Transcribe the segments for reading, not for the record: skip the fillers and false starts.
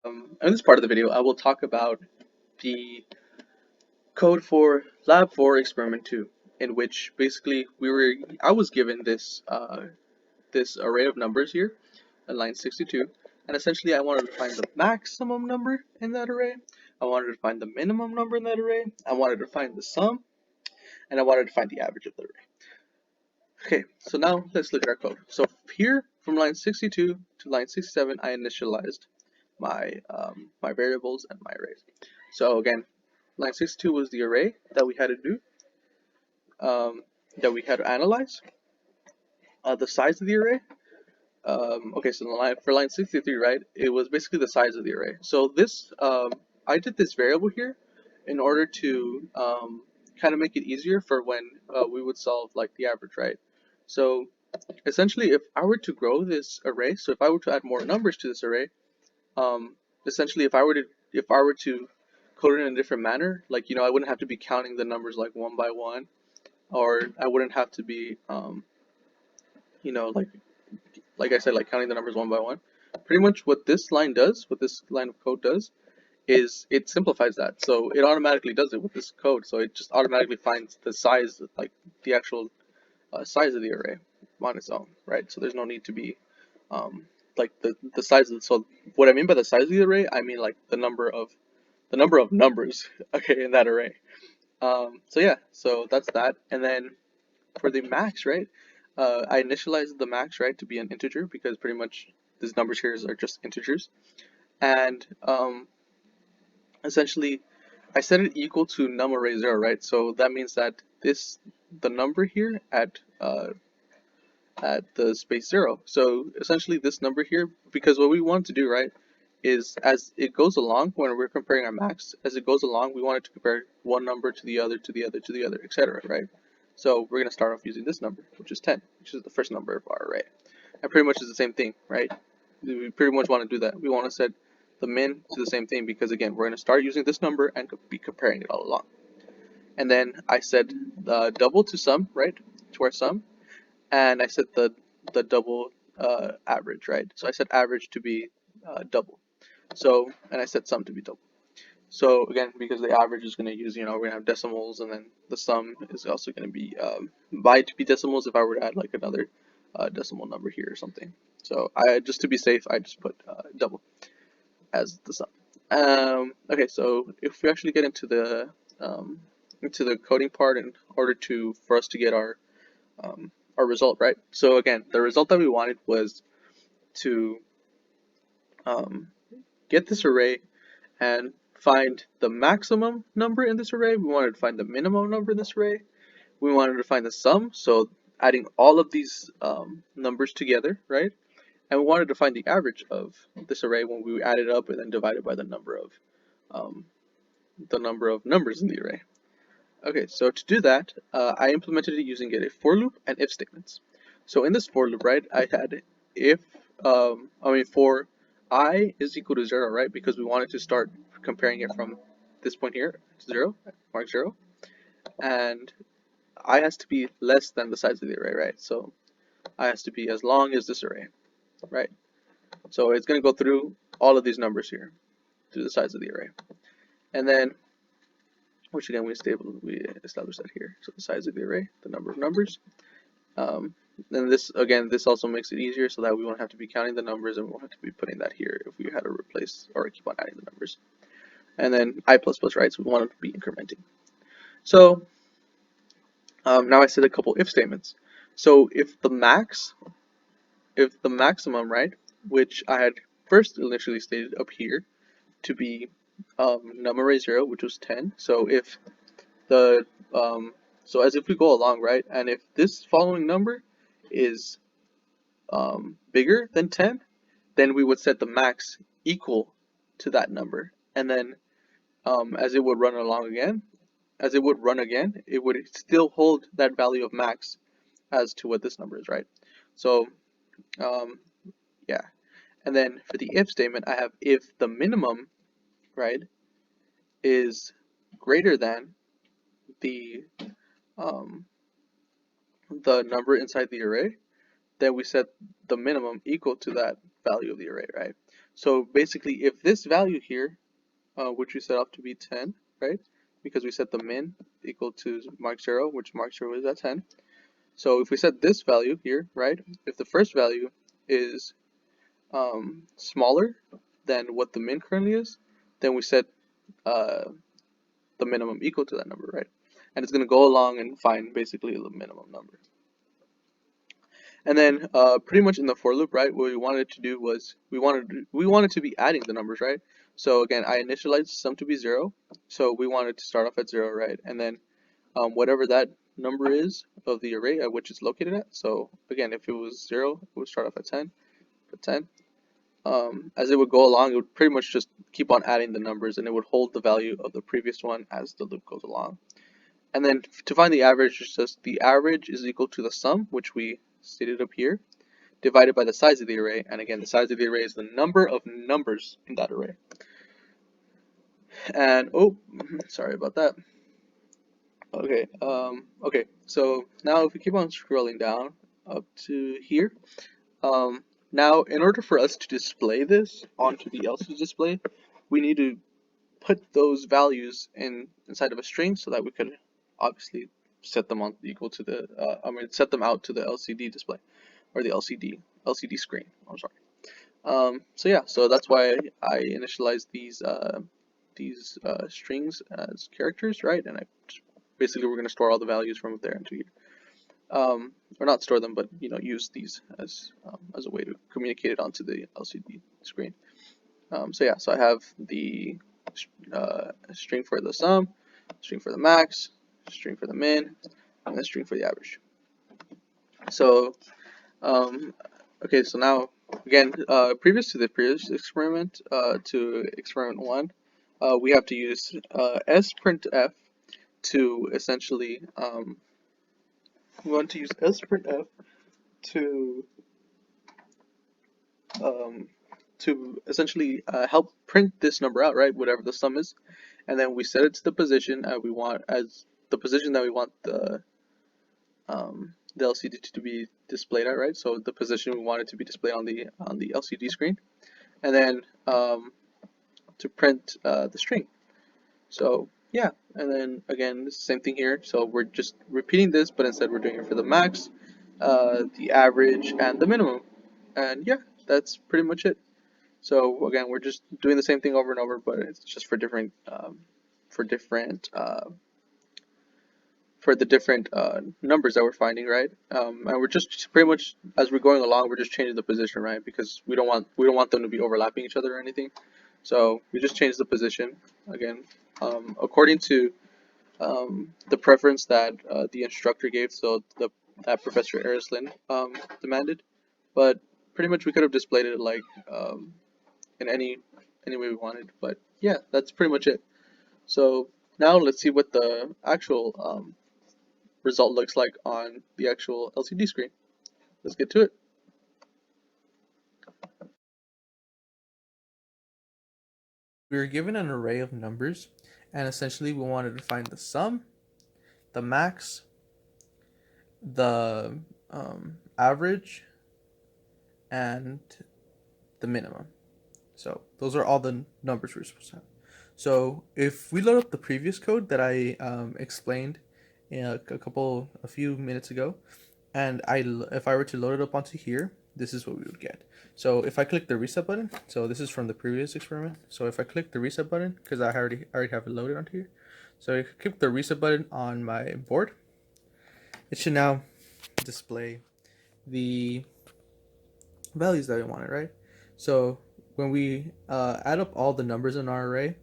In this part of the video, I will talk about the code for Lab 4 Experiment 2, in which basically I was given this array of numbers here at line 62, and essentially I wanted to find the maximum number in that array, I wanted to find the minimum number in that array, I wanted to find the sum, and I wanted to find the average of the array. Okay, so now let's look at our code. So here, from line 62 to line 67, I initialized my variables and my arrays. So again, line 62 was the array that we had to do, that we had to analyze. The size of the array. Okay, so for line 63, right, it was basically the size of the array. So this, I did this variable here in order to kind of make it easier for when we would solve like the average, right? So essentially, if I were to grow this array, so if I were to add more numbers to this array, essentially if I were to code it in a different manner, like I wouldn't have to be counting the numbers like one by one, or I wouldn't have to be like I said, like counting the numbers one by one. Pretty much what this line does, what this line of code does, is it simplifies that. So it automatically does it with this code. So it just automatically finds the size, like the actual size of the array on its own, right? So there's no need to be like the size of so what I mean by the size of the array, I mean like the number of numbers, okay, in that array. So yeah, so that's that. And then for the max, right? I initialized the max, right, to be an integer because pretty much these numbers here are just integers. And essentially, I set it equal to num array 0, right? So that means that the number here at the space 0. So essentially this number here, because what we want to do, right, is as it goes along, when we're comparing our max, as it goes along, we want it to compare one number to the other, to the other, to the other, etc., right? So we're going to start off using this number, which is 10, which is the first number of our array. And pretty much is the same thing, right? We pretty much want to do that. We want to set the min to the same thing because, again, we're going to start using this number and be comparing it all along. And then I set the double to sum, right, to our sum. And I set the double average, right? So I set average to be double. So, and I set sum to be double. So again, because the average is going to use, we're going to have decimals, and then the sum is also going to be by to be decimals if I were to add like another decimal number here or something. So just to be safe, I just put double as the sum. Okay, so if we actually get into the coding part in order for us to get our result, right? So again, the result that we wanted was to get this array and find the maximum number in this array. We wanted to find the minimum number in this array. We wanted to find the sum, so adding all of these numbers together, right? And we wanted to find the average of this array when we add it up and then divide it by the number of numbers in the array. Okay, so to do that, I implemented it using a for loop and if statements. So in this for loop, right, I had if for I is equal to 0, right, because we wanted to start comparing it from this point here to 0, mark 0, and I has to be less than the size of the array, right? So I has to be as long as this array, right? So it's going to go through all of these numbers here, through the size of the array, and then, which again we established that here. So the size of the array, the number of numbers. And this also makes it easier so that we won't have to be counting the numbers and we won't have to be putting that here if we had to replace or keep on adding the numbers. And then I++, right? So we want to be incrementing. So now I said a couple if statements. So if the maximum, right, which I had first initially stated up here to be num array 0, which was 10. So if the so as if we go along, right, and if this following number is bigger than 10, then we would set the max equal to that number, and then as it would run again, it would still hold that value of max as to what this number is, right? So yeah, and then for the if statement, I have if the minimum, right, is greater than the number inside the array, then we set the minimum equal to that value of the array, right? So basically, if this value here, which we set off to be 10, right? Because we set the min equal to mark 0, which mark 0 is at 10. So if we set this value here, right? If the first value is smaller than what the min currently is, then we set the minimum equal to that number, right? And it's going to go along and find basically the minimum number. And then pretty much in the for loop, right, what we wanted to do was we wanted to be adding the numbers, right? So again, I initialized sum to be 0, so we wanted to start off at 0, right? And then whatever that number is of the array at which it's located at. So again, if it was 0, it would start off at 10, at 10. As it would go along, it would pretty much just keep on adding the numbers, and it would hold the value of the previous one as the loop goes along. And then to find the average, it's just the average is equal to the sum, which we stated up here, divided by the size of the array. And again, the size of the array is the number of numbers in that array. And oh, sorry about that. Okay, okay, so now if we keep on scrolling down up to here, now in order for us to display this onto the LCD display, we need to put those values inside of a string so that we could obviously set them on equal to the set them out to the LCD display or the LCD screen. I'm sorry. So yeah, so that's why I initialized these strings as characters, right? And basically we're going to store all the values from there into here. Or not store them, but use these as a way to communicate it onto the LCD screen. So yeah, so I have the string for the sum, string for the max, string for the min, and a string for the average. So okay, so now again, previous to the previous experiment, to experiment 1, we have to use sprintf to essentially we want to use sprintf to essentially help print this number out, right? Whatever the sum is, and then we set it to the position we want as the position that we want the LCD to be displayed at, right? So the position we want it to be displayed on the LCD screen, and then to print the string. So yeah, and then again, it's the same thing here. So we're just repeating this, but instead we're doing it for the max, the average, and the minimum. And yeah, that's pretty much it. So again, we're just doing the same thing over and over, but it's just for different numbers that we're finding, right? And we're just pretty much, as we're going along, we're just changing the position, right? Because we don't want them to be overlapping each other or anything. So we just change the position again, according to the preference that the instructor gave. So that Professor Arislin demanded, but pretty much we could have displayed it like in any way we wanted. But yeah, that's pretty much it. So now let's see what the actual result looks like on the actual LCD screen. Let's get to it. We were given an array of numbers, and essentially we wanted to find the sum, the max, the average, and the minimum. So those are all the numbers we're supposed to have. So if we load up the previous code that I explained a few minutes ago, and if I were to load it up onto here, this is what we would get. So if I click the reset button, so this is from the previous experiment. So if I click the reset button, because I already have it loaded onto here, so I click the reset button on my board, it should now display the values that we wanted, right? So when we add up all the numbers in our array,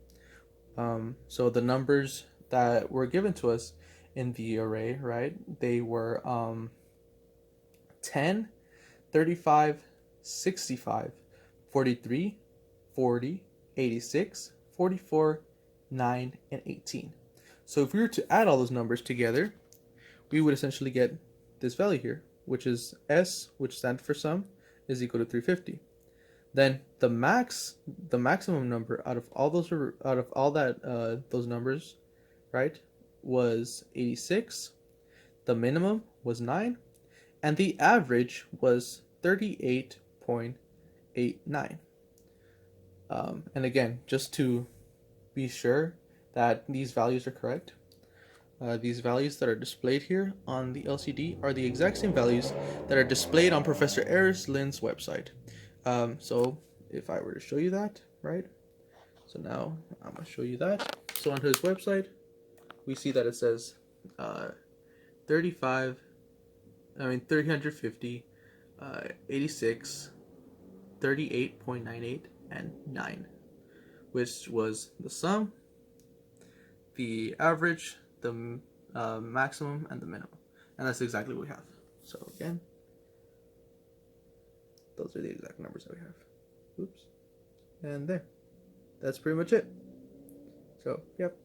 so the numbers that were given to us in the array, right, they were 10, 35, 65, 43, 40, 86, 44, 9, and 18. So if we were to add all those numbers together, we would essentially get this value here, which is S, which stands for sum, is equal to 350. Then the maximum number out of all those numbers, right, was 86. The minimum was 9, and the average was 38.89. And again, just to be sure that these values are correct, these values that are displayed here on the LCD are the exact same values that are displayed on Professor Lynn's website. So if I were to show you that, right? So now I'm going to show you that. So on his website, we see that it says uh, 35, 350, 86, 38.98, and 9, which was the sum, the average, the maximum, and the minimum. And that's exactly what we have. So again, those are the exact numbers that we have. Oops. And there. That's pretty much it. So, yep.